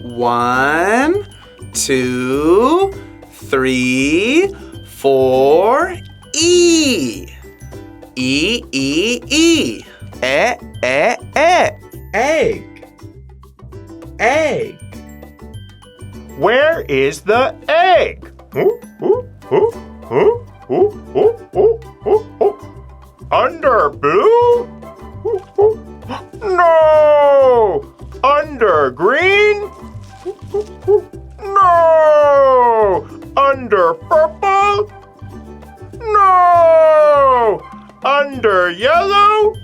1, 2, 3, 4, E. E, E, E. Egg. Egg. Where is the egg? Under blue? No! Under green? No! Under purple? No! Under yellow?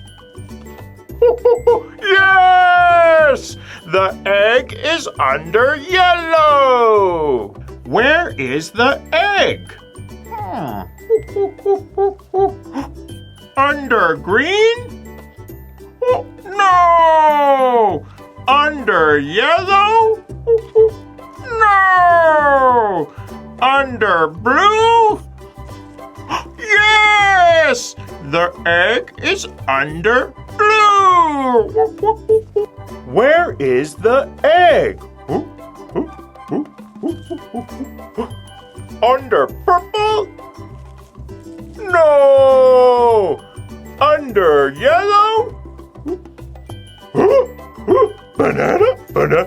Yes! The egg is under yellow. Where is the egg? Under green? No! Under yellow? No! Under blue? Yes! The egg is under blue. Where is the egg? Under purple? No! Under yellow? Banana? Banana?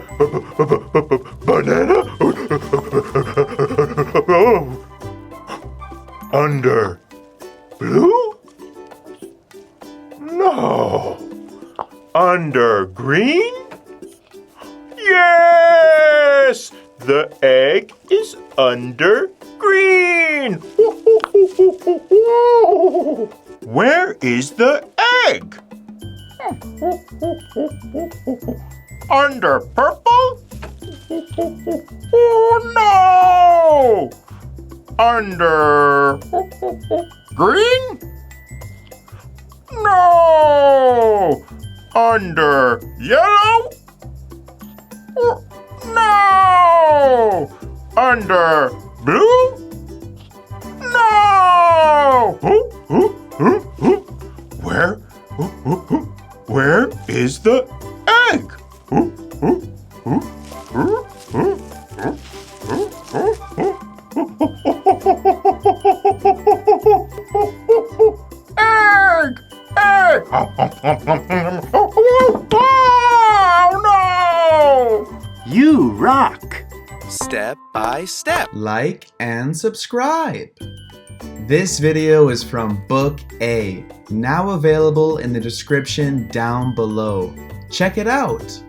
Under blue? No. Under green? Yes! The egg is under green. Where is the egg? Under purple? Oh no! Under green? No! Under yellow? No! Under blue? No! Where is the egg? Egg! Egg! Oh no! You rock! Step by step. Like and subscribe. This video is from Book A, now available in the description down below. Check it out.